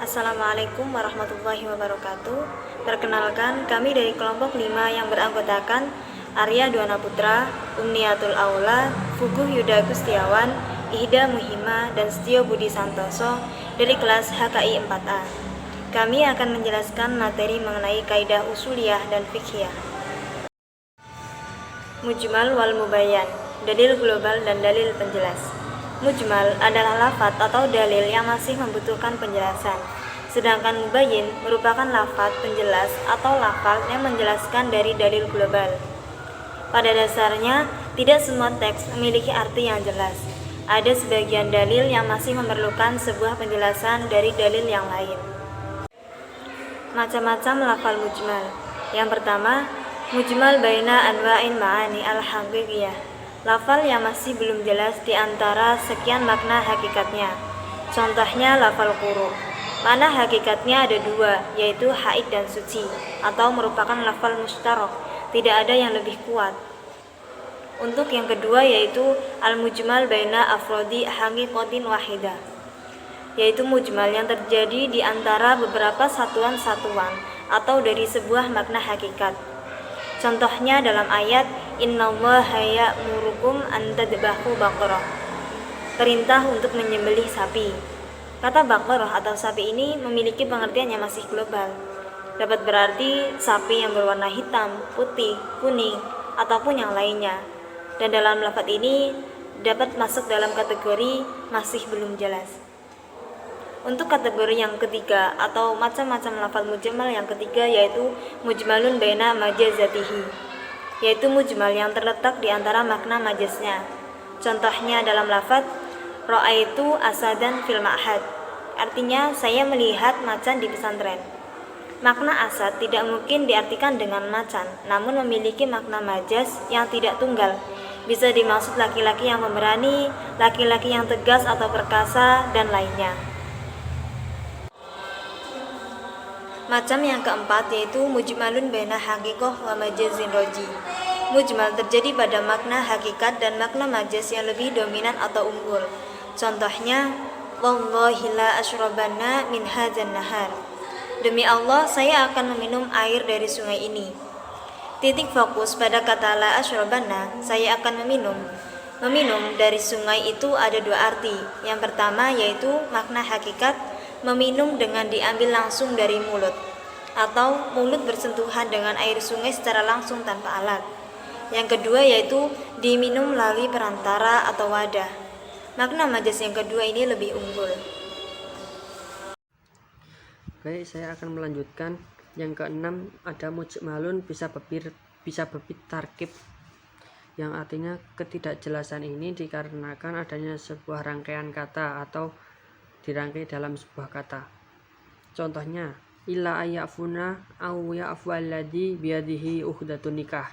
Assalamualaikum warahmatullahi wabarakatuh. Perkenalkan, kami dari kelompok 5 yang beranggotakan Arya Duana Putra, Umniatul Aula, Fuguh Yuda Gustiawan, Ihda Muhima, dan Setio Budi Santoso dari kelas HKI 4A. Kami akan menjelaskan materi mengenai kaidah usuliyah dan fiqhiyah. Mujmal wal mubayyan, dalil global dan dalil penjelas. Mujmal adalah lafaz atau dalil yang masih membutuhkan penjelasan, sedangkan mubayyin merupakan lafaz penjelas atau lafaz yang menjelaskan dari dalil global. Pada dasarnya, tidak semua teks memiliki arti yang jelas. Ada sebagian dalil yang masih memerlukan sebuah penjelasan dari dalil yang lain. Macam-macam lafaz mujmal. Yang pertama, mujmal baina anwa'in ma'ani al-haqiqiyah. Lafal yang masih belum jelas di antara sekian makna hakikatnya. Contohnya lafal quru. Makna hakikatnya ada dua, yaitu haid dan suci, atau merupakan lafal mustarak, tidak ada yang lebih kuat. Untuk yang kedua yaitu al-mujmal baina afrodi haqiqatin wahidah, yaitu mujmal yang terjadi di antara beberapa satuan-satuan atau dari sebuah makna hakikat. Contohnya dalam ayat Innallaha ya'murukum an tadbahu baqarah. Perintah untuk menyembelih sapi. Kata baqarah atau sapi ini memiliki pengertian yang masih global. Dapat berarti sapi yang berwarna hitam, putih, kuning, ataupun yang lainnya. Dan dalam lafaz ini dapat masuk dalam kategori masih belum jelas. Untuk kategori yang ketiga atau macam-macam lafaz mujmal yang ketiga yaitu mujmalun baina majazatihi, yaitu mujmal yang terletak di antara makna majaznya. Contohnya dalam lafaz ra'aitu asadan fil ma'had, artinya saya melihat macan di pesantren. Makna asad tidak mungkin diartikan dengan macan, namun memiliki makna majaz yang tidak tunggal. Bisa dimaksud laki-laki yang pemberani, laki-laki yang tegas atau perkasa, dan lainnya. Macam yang keempat yaitu mujmalun baina haqiqah wa majazin roji. Mujmal terjadi pada makna hakikat dan makna majaz yang lebih dominan atau unggul. Contohnya, wallahi la asyrabanna min hadzal nahar. Demi Allah, saya akan meminum air dari sungai ini. Titik fokus pada kata la asyrabanna, saya akan meminum. Meminum dari sungai itu ada dua arti. Yang pertama yaitu makna hakikat, meminum dengan diambil langsung dari mulut, atau mulut bersentuhan dengan air sungai secara langsung tanpa alat. Yang kedua yaitu diminum melalui perantara atau wadah. Makna majaz yang kedua ini lebih unggul. Oke, saya akan melanjutkan. Yang keenam ada mujmalun bisa bebit tarkib, yang artinya ketidakjelasan ini dikarenakan adanya sebuah rangkaian kata atau dirangkai dalam sebuah kata. Contohnya, illa ayafuna au ya'fu alladhi biyadihi ukhdatun nikah,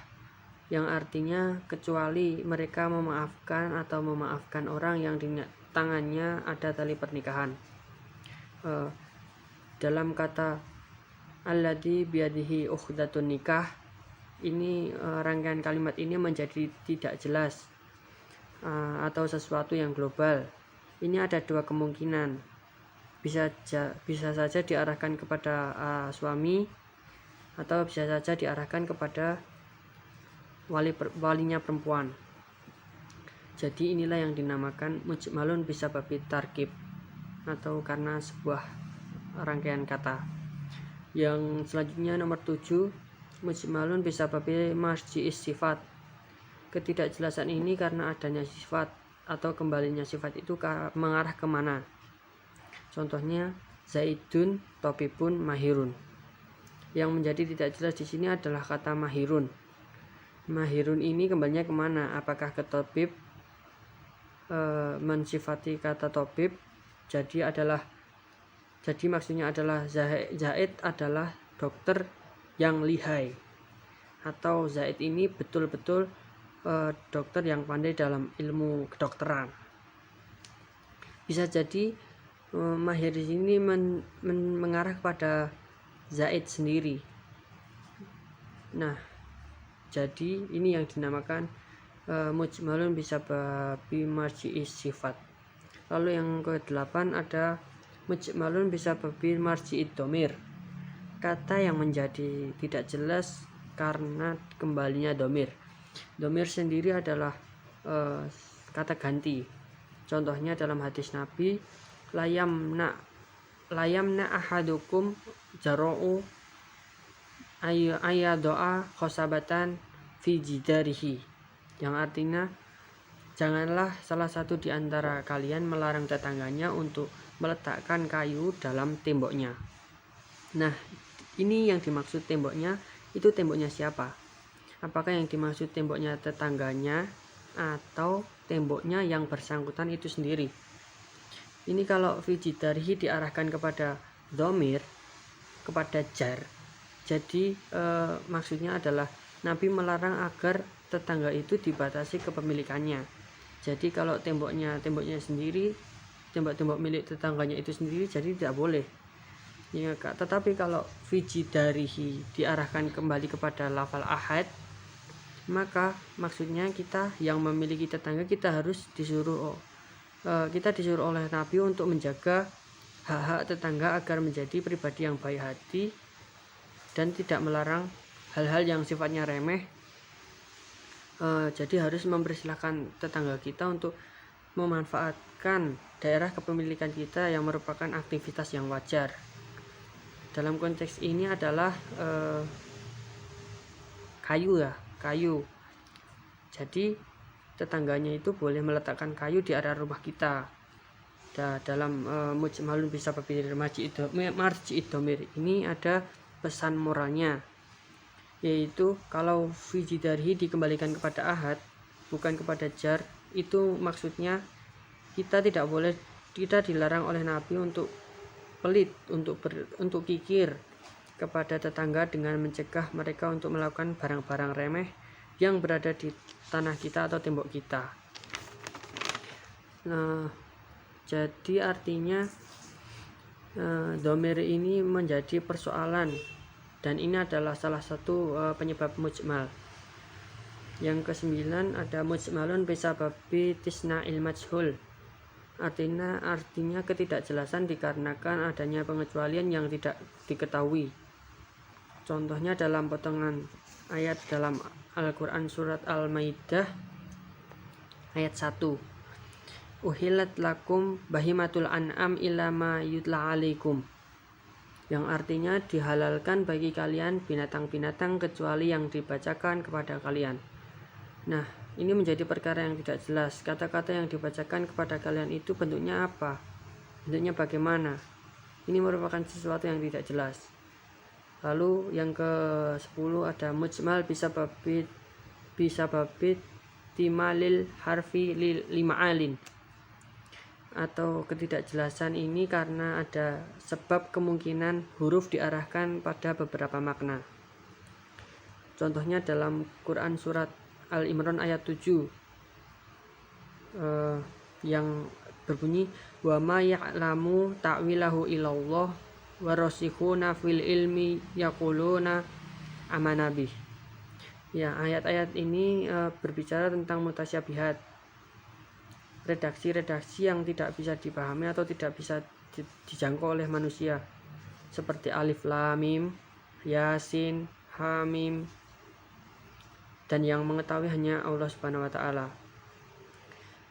yang artinya kecuali mereka memaafkan atau memaafkan orang yang di tangannya ada tali pernikahan. Dalam kata alladhi biyadihi ukhdatun nikah ini, rangkaian kalimat ini menjadi tidak jelas atau sesuatu yang global. Ini ada dua kemungkinan, bisa saja diarahkan kepada suami, atau bisa saja diarahkan kepada walinya perempuan. Jadi inilah yang dinamakan mujmalun bisa bebit tarkib, atau karena sebuah rangkaian kata. Yang selanjutnya nomor 7, mujmalun bisa bebit marji'is sifat. Ketidakjelasan ini karena adanya sifat atau kembalinya sifat itu mengarah kemana. Contohnya Zaidun topibun mahirun. Yang menjadi tidak jelas di sini adalah kata mahirun. Mahirun ini kembalinya kemana? Apakah ke topib, mensifati kata topib? Jadi maksudnya adalah Zaid adalah dokter yang lihai, atau Zaid ini betul-betul dokter yang pandai dalam ilmu kedokteran. Bisa jadi mahir di sini mengarah kepada Zaid sendiri. Nah, jadi ini yang dinamakan mujmalun bisa bi marji'is sifat. Lalu yang ke-8 ada mujmalun bisababi marji'id dhamir. Kata yang menjadi tidak jelas karena kembalinya dhamir. Dhamir sendiri adalah kata ganti. Contohnya dalam hadis Nabi, layamna ahadukum jara'u ayadoa khosabatan fi jidarihi, yang artinya janganlah salah satu di antara kalian melarang tetangganya untuk meletakkan kayu dalam temboknya. Nah, ini yang dimaksud temboknya, itu temboknya siapa? Apakah yang dimaksud temboknya tetangganya atau temboknya yang bersangkutan itu sendiri? Ini kalau fijidarihi diarahkan kepada dhamir, kepada jar. Jadi maksudnya adalah Nabi melarang agar tetangga itu dibatasi kepemilikannya. Jadi kalau temboknya sendiri, tembok milik tetangganya itu sendiri, jadi tidak boleh. Ya, tetapi kalau fijidarihi diarahkan kembali kepada lafal ahad, maka maksudnya kita yang memiliki tetangga, kita disuruh oleh Nabi untuk menjaga hak-hak tetangga agar menjadi pribadi yang baik hati dan tidak melarang hal-hal yang sifatnya remeh. Jadi harus mempersilahkan tetangga kita untuk memanfaatkan daerah kepemilikan kita yang merupakan aktivitas yang wajar. Dalam konteks ini adalah kayu. Jadi tetangganya itu boleh meletakkan kayu di area rumah kita. Dalam mujmalun bisababi marji'id dhamir ini ada pesan moralnya, yaitu kalau fijidarihi dikembalikan kepada ahad, bukan kepada jar, itu maksudnya kita dilarang oleh Nabi untuk pelit, untuk kikir kepada tetangga dengan mencegah mereka untuk melakukan barang-barang remeh yang berada di tanah kita atau tembok kita. Nah, jadi artinya dhamir ini menjadi persoalan, dan ini adalah salah satu penyebab mujmal. Yang ke-9 ada mujmalun bisababi tisna'il majhul. Artinya ketidakjelasan dikarenakan adanya pengecualian yang tidak diketahui. Contohnya dalam potongan ayat dalam Al-Quran surat Al-Maidah ayat 1. Uhillat lakum bahimatul an'am illa ma yutla alaikum, yang artinya dihalalkan bagi kalian binatang-binatang kecuali yang dibacakan kepada kalian. Nah, ini menjadi perkara yang tidak jelas. Kata-kata yang dibacakan kepada kalian itu bentuknya apa? Bentuknya bagaimana? Ini merupakan sesuatu yang tidak jelas. Lalu yang ke-10 ada mujmal bisababi timalil harfi lima'alin, atau ketidakjelasan ini karena ada sebab kemungkinan huruf diarahkan pada beberapa makna. Contohnya dalam Quran surat Al-Imran ayat 7 yang berbunyi wa ma ya'lamu ta'wilahu illallah warasikhuna fil ilmi yaquluna amanabih. Ya, ayat-ayat ini berbicara tentang mutasyabihat, redaksi-redaksi yang tidak bisa dipahami atau tidak bisa dijangkau oleh manusia, seperti alif lam mim, yasin, hamim, dan yang mengetahui hanya Allah Subhanahu wa taala.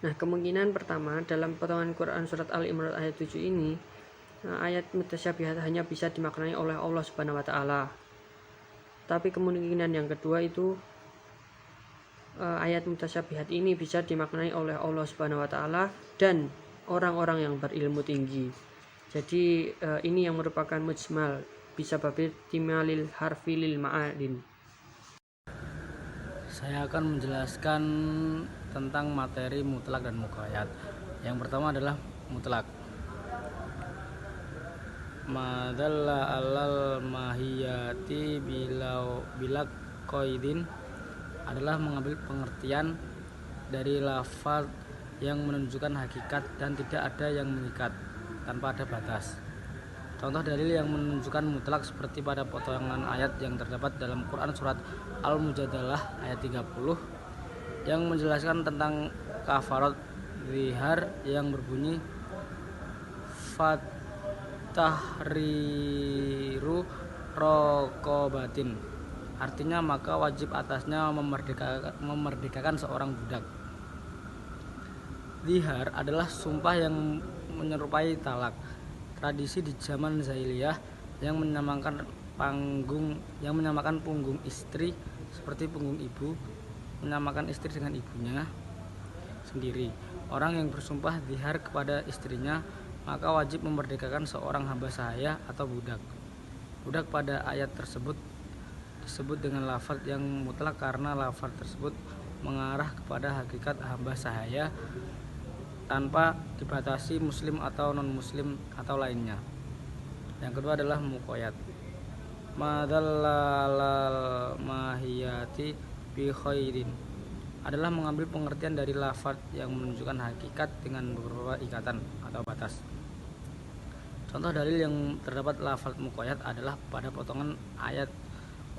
Nah, kemungkinan pertama dalam potongan Quran surat Al-Imran ayat 7 ini, ayat mutasyabihat hanya bisa dimaknai oleh Allah Subhanahu wa taala. Tapi kemungkinan yang kedua itu ayat mutasyabihat ini bisa dimaknai oleh Allah Subhanahu wa taala dan orang-orang yang berilmu tinggi. Jadi ini yang merupakan mujmal bisababi timalil harfi lil ma'adin. Saya akan menjelaskan tentang materi mutlak dan muqayyad. Yang pertama adalah mutlak. Madalla alal mahiyati bila qaidin adalah mengambil pengertian dari lafaz yang menunjukkan hakikat dan tidak ada yang mengikat tanpa ada batas. Contoh dalil yang menunjukkan mutlak seperti pada potongan ayat yang terdapat dalam Quran surat Al-Mujadalah ayat 30 yang menjelaskan tentang kafarat zihar yang berbunyi tahriru raqabatin. Artinya maka wajib atasnya memerdekakan seorang budak. Zihar adalah sumpah yang menyerupai talak. Tradisi di zaman jahiliyah yang menyamakan punggung istri seperti punggung ibu, menyamakan istri dengan ibunya sendiri. Orang yang bersumpah zihar kepada istrinya maka wajib memerdekakan seorang hamba sahaya atau budak. Budak pada ayat tersebut disebut dengan lafaz yang mutlak karena lafaz tersebut mengarah kepada hakikat hamba sahaya tanpa dibatasi muslim atau non-muslim atau lainnya. Yang kedua adalah muqayyad. Madallal mahiyati bi khairin adalah mengambil pengertian dari lafaz yang menunjukkan hakikat dengan beberapa ikatan atau batas. Contoh dalil yang terdapat lafaz muqayyad adalah pada potongan ayat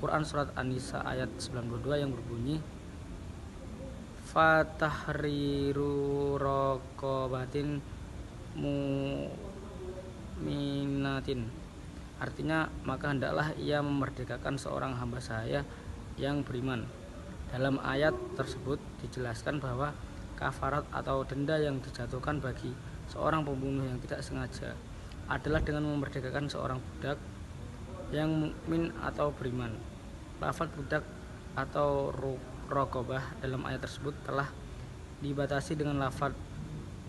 Quran surat An-Nisa ayat 92 yang berbunyi fatahriru raqabatin mu'minatin. Artinya maka hendaklah ia memerdekakan seorang hamba sahaya yang beriman. Dalam ayat tersebut dijelaskan bahwa kafarat atau denda yang dijatuhkan bagi seorang pembunuh yang tidak sengaja adalah dengan memerdekakan seorang budak yang mukmin atau beriman. Lafaz budak atau raqabah dalam ayat tersebut telah dibatasi dengan lafaz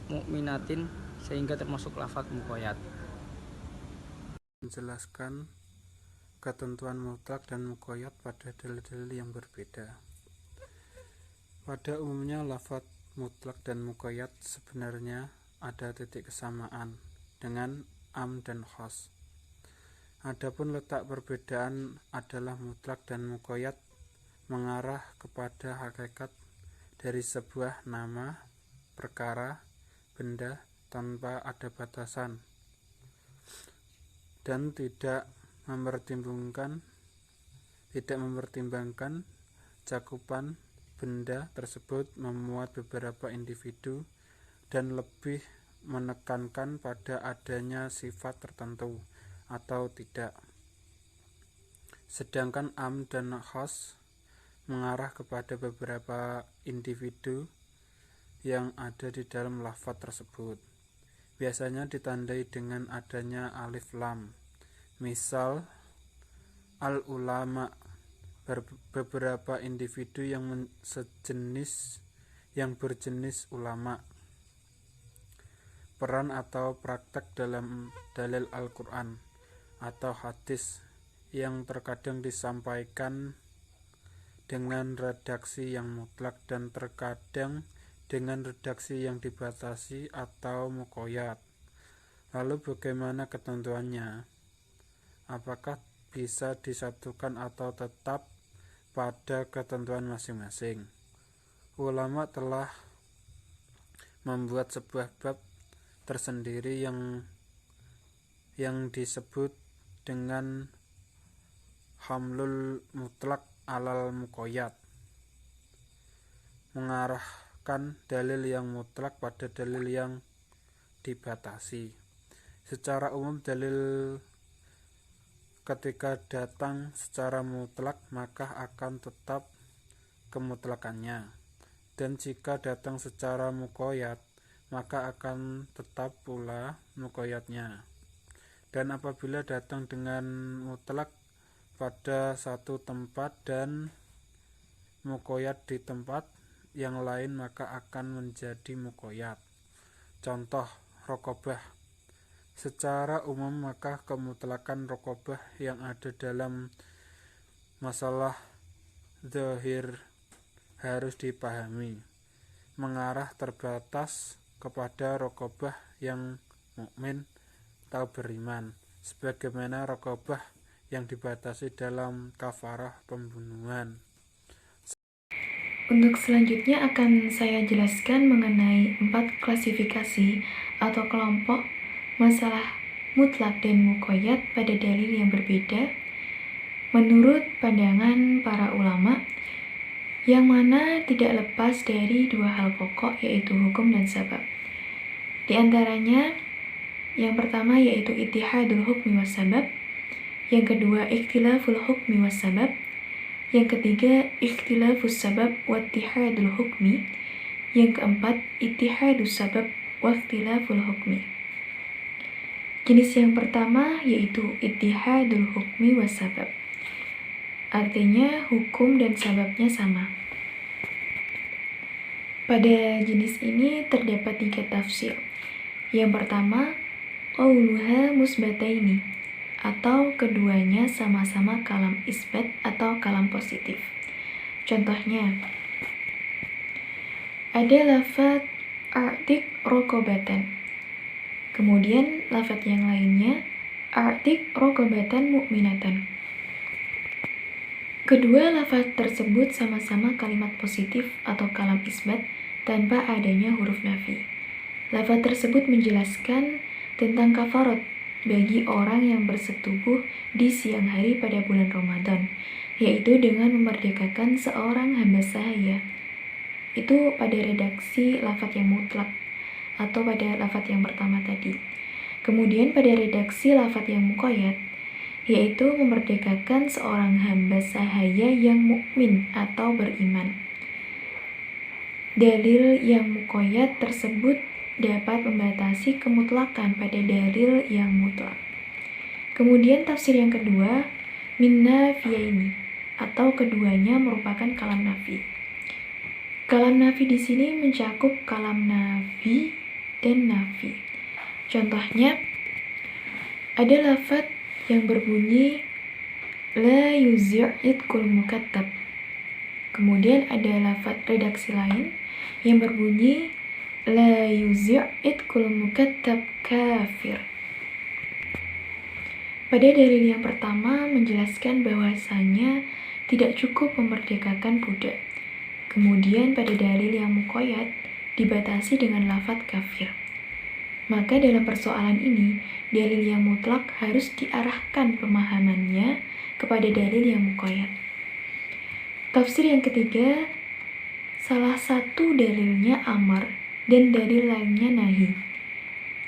mukminatin sehingga termasuk lafaz muqayyad. Menjelaskan ketentuan mutlak dan muqayyad pada dalil-dalil yang berbeda. Pada umumnya lafaz mutlak dan muqayyad sebenarnya ada titik kesamaan dengan am dan khas. Adapun letak perbedaan adalah mutlak dan muqayyad mengarah kepada hakikat dari sebuah nama, perkara, benda tanpa ada batasan dan tidak mempertimbangkan cakupan benda tersebut memuat beberapa individu dan lebih menekankan pada adanya sifat tertentu atau tidak. Sedangkan am dan khas mengarah kepada beberapa individu yang ada di dalam lafaz tersebut. Biasanya ditandai dengan adanya alif lam. Misal al-ulama, beberapa individu yang berjenis ulama. Peran atau praktek dalam dalil Al-Quran atau hadis yang terkadang disampaikan dengan redaksi yang mutlak dan terkadang dengan redaksi yang dibatasi atau muqayyad. Lalu bagaimana ketentuannya? Apakah bisa disatukan atau tetap pada ketentuan masing-masing? Ulama telah membuat sebuah bab tersendiri yang disebut dengan hamlul mutlak alal muqayyad, mengarahkan dalil yang mutlak pada dalil yang dibatasi. Secara umum dalil ketika datang secara mutlak maka akan tetap kemutlakannya, dan jika datang secara muqayyad maka akan tetap pula muqayyadnya. Dan apabila datang dengan mutlak pada satu tempat dan muqayyad di tempat yang lain maka akan menjadi muqayyad. Contoh raqabah. Secara umum maka kemutlakan raqabah yang ada dalam masalah zahir harus dipahami, mengarah terbatas kepada raqabah yang mukmin atau beriman, sebagaimana raqabah yang dibatasi dalam kafarah pembunuhan. Untuk selanjutnya akan saya jelaskan mengenai 4 klasifikasi atau kelompok masalah mutlak dan muqayyad pada dalil yang berbeda menurut pandangan para ulama, yang mana tidak lepas dari 2 hal pokok, yaitu hukum dan sabab. Di antaranya Yang pertama yaitu ittihadul hukmi was sabab. Yang kedua ikhtilaful hukmi was sabab. Yang ketiga ikhtilafus sabab wa ittihadul hukmi. Yang keempat ittihadus sabab wa ikhtilaful hukmi. Jenis yang pertama yaitu ittihadul hukmi was sabab. Artinya hukum dan sababnya sama. Pada jenis ini terdapat 3 tafsir. Yang pertama, qauluha musbataini, atau keduanya sama-sama kalam isbat atau kalam positif. Contohnya, ada lafaz a'tik rokobatan. Kemudian lafaz yang lainnya, a'tik rokobatan mu'minatan. Kedua lafaz tersebut sama-sama kalimat positif atau kalam isbat tanpa adanya huruf nafi. Lafaz tersebut menjelaskan tentang kafarat bagi orang yang bersetubuh di siang hari pada bulan Ramadan, yaitu dengan memerdekakan seorang hamba sahaya. Itu pada redaksi lafaz yang mutlak atau pada lafaz yang pertama tadi. Kemudian pada redaksi lafaz yang muqayyad, yaitu memerdekakan seorang hamba sahaya yang mukmin atau beriman. Dalil yang muqayyad tersebut dapat membatasi kemutlakan pada dalil yang mutlak. Kemudian tafsir yang kedua, min nafiyaini, atau keduanya merupakan kalam nafi. Kalam nafi di sini mencakup kalam nafi dan nafi. Contohnya, ada lafaz yang berbunyi la yuzi'idkul mukattab. Kemudian ada lafaz redaksi lain yang berbunyi la yuzi'idkul mukattab kafir. Pada dalil yang pertama menjelaskan bahwasanya tidak cukup memerdekakan budak. Kemudian pada dalil yang muqayyad dibatasi dengan lafaz kafir. Maka dalam persoalan ini, dalil yang mutlak harus diarahkan pemahamannya kepada dalil yang muqayyad. Tafsir yang ketiga, salah satu dalilnya amar dan dalil lainnya nahi.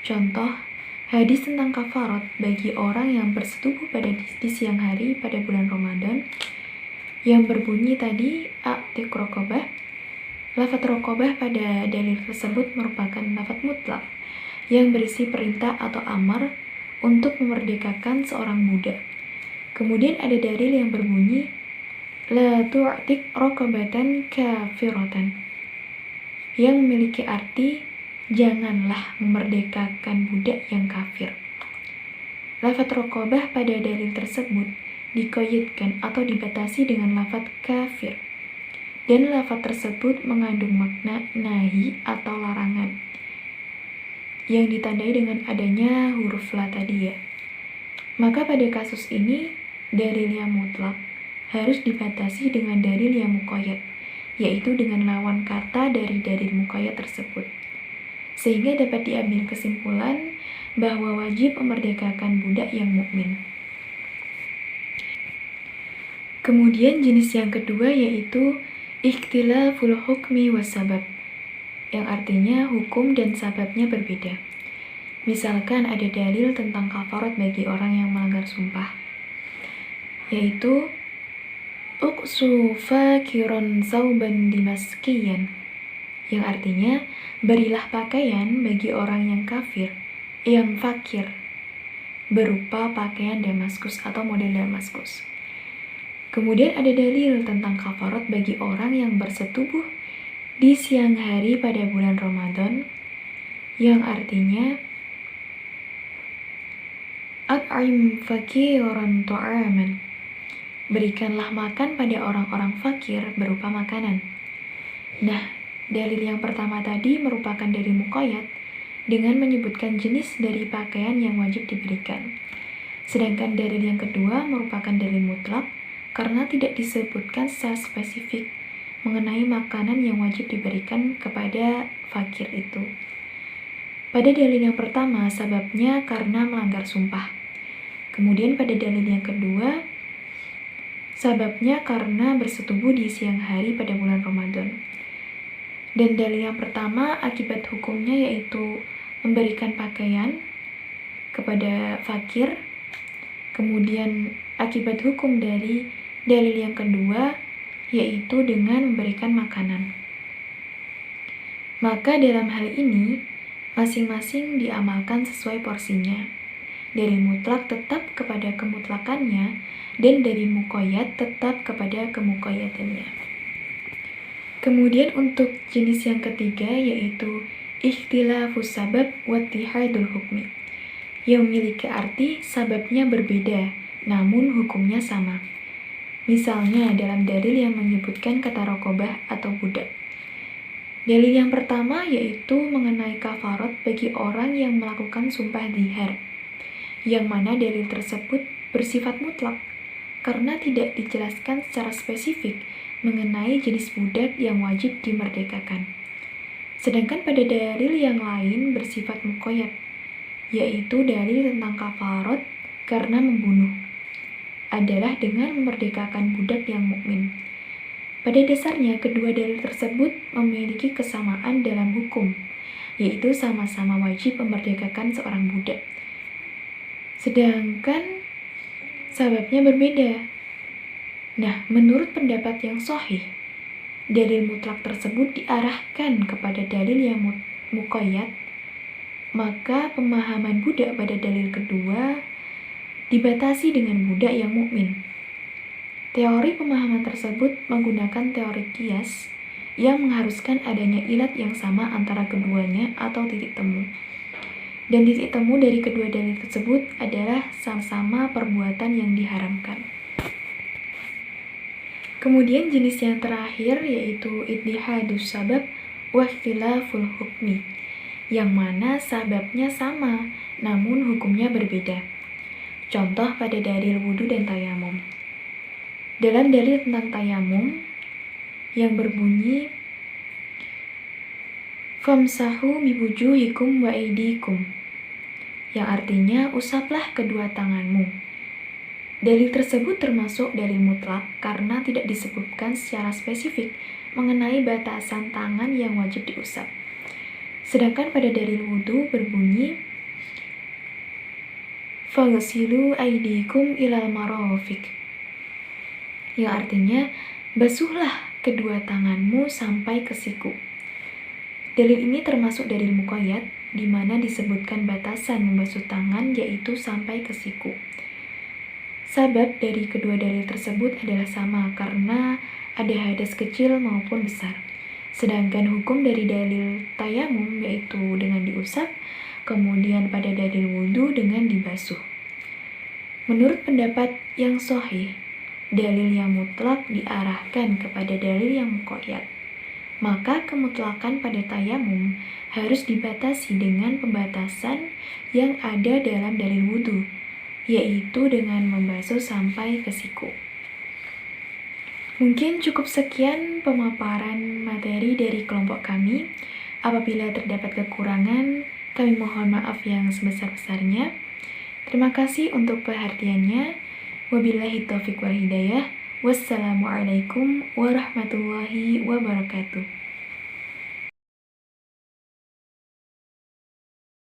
Contoh, hadis tentang kafarat bagi orang yang bersetubuh di siang hari pada bulan Ramadan yang berbunyi tadi a'tik rokobah. Lafaz rokobah pada dalil tersebut merupakan lafaz mutlak yang berisi perintah atau amar untuk memerdekakan seorang budak. Kemudian ada dalil yang berbunyi la tu'tik rokobatan kafiratan, yang memiliki arti janganlah memerdekakan budak yang kafir. Lafaz rokobah pada dalil tersebut dikoyitkan atau dibatasi dengan lafaz kafir, dan lafaz tersebut mengandung makna nahi atau larangan yang ditandai dengan adanya huruf la tadi ya. Maka pada kasus ini dalil yang mutlak harus dibatasi dengan dalil yang muqayyad, yaitu dengan lawan kata dari dalil muqayyad tersebut, sehingga dapat diambil kesimpulan bahwa wajib memerdekakan budak yang mukmin. Kemudian jenis yang kedua yaitu ikhtilaful hukmi was sabab, yang artinya hukum dan sababnya berbeda. Misalkan ada dalil tentang kafarat bagi orang yang melanggar sumpah, yaitu uqsu fakiron sauban dimaskiyan, yang artinya berilah pakaian bagi orang yang kafir, yang fakir, berupa pakaian Damaskus atau model Damaskus. Kemudian ada dalil tentang kafarat bagi orang yang bersetubuh di siang hari pada bulan Ramadan, yang artinya at'im fakiran ta'aman, berikanlah makan pada orang-orang fakir berupa makanan. Nah, dalil yang pertama tadi merupakan dalil muqayyad dengan menyebutkan jenis dari pakaian yang wajib diberikan. Sedangkan dalil yang kedua merupakan dalil mutlak karena tidak disebutkan secara spesifik mengenai makanan yang wajib diberikan kepada fakir itu. Pada dalil yang pertama, sababnya karena melanggar sumpah. Kemudian pada dalil yang kedua, sababnya karena bersetubuh di siang hari pada bulan Ramadan. Dan dalil yang pertama, akibat hukumnya yaitu memberikan pakaian. kepada fakir. Kemudian akibat hukum dari dalil yang kedua yaitu dengan memberikan makanan. Maka dalam hal ini masing-masing diamalkan sesuai porsinya. Dalil mutlak tetap kepada kemutlakannya dan dalil muqayyad tetap kepada kemuqayyadannya. Kemudian untuk jenis yang ketiga yaitu ikhtilafus sabab wa ittihadul hukmi, yang memiliki arti sababnya berbeda namun hukumnya sama. Misalnya dalam dalil yang menyebutkan kata raqabah atau budak. Dalil yang pertama yaitu mengenai kafarat bagi orang yang melakukan sumpah dzihar, yang mana dalil tersebut bersifat mutlak karena tidak dijelaskan secara spesifik mengenai jenis budak yang wajib dimerdekakan. Sedangkan pada dalil yang lain bersifat muqayyad, yaitu dalil tentang kafarat karena membunuh adalah dengan memerdekakan budak yang mukmin. Pada dasarnya kedua dalil tersebut memiliki kesamaan dalam hukum, yaitu sama-sama wajib memerdekakan seorang budak. Sedangkan sababnya berbeda. Nah, menurut pendapat yang sahih, dalil mutlak tersebut diarahkan kepada dalil yang muqayyad, maka pemahaman budak pada dalil kedua dibatasi dengan budak yang mukmin. Teori pemahaman tersebut menggunakan teori qiyas yang mengharuskan adanya ilat yang sama antara keduanya atau titik temu. Dan titik temu dari kedua dalil tersebut adalah sama-sama perbuatan yang diharamkan. Kemudian jenis yang terakhir yaitu ittihadus sabab wa ikhtilaful hukmi, yang mana sababnya sama namun hukumnya berbeda. Contoh pada dalil wudu dan tayamum. Dalam dalil tentang tayamum yang berbunyi famsahu biwujuhikum wa aydikum, yang artinya usaplah kedua tanganmu. Dalil tersebut termasuk dalil mutlak karena tidak disebutkan secara spesifik mengenai batasan tangan yang wajib diusap. Sedangkan pada dalil wudu berbunyi faghsilu aydikum ilal marafiq, yang artinya basuhlah kedua tanganmu sampai ke siku. Dalil ini termasuk dalil muqayyad di mana disebutkan batasan membasuh tangan yaitu sampai ke siku. Sabab dari kedua dalil tersebut adalah sama karena ada hadas kecil maupun besar. Sedangkan hukum dari dalil tayamum yaitu dengan diusap, kemudian pada dalil wudu dengan dibasuh. Menurut pendapat yang sahih, dalil yang mutlak diarahkan kepada dalil yang muqayyad. Maka kemutlakan pada tayamum harus dibatasi dengan pembatasan yang ada dalam dalil wudu, yaitu dengan membasuh sampai ke siku. Mungkin cukup sekian pemaparan materi dari kelompok kami. Apabila terdapat kekurangan, kami mohon maaf yang sebesar-besarnya. Terima kasih untuk perhatiannya. Wabillahi taufiq wal hidayah. Wassalamualaikum warahmatullahi wabarakatuh.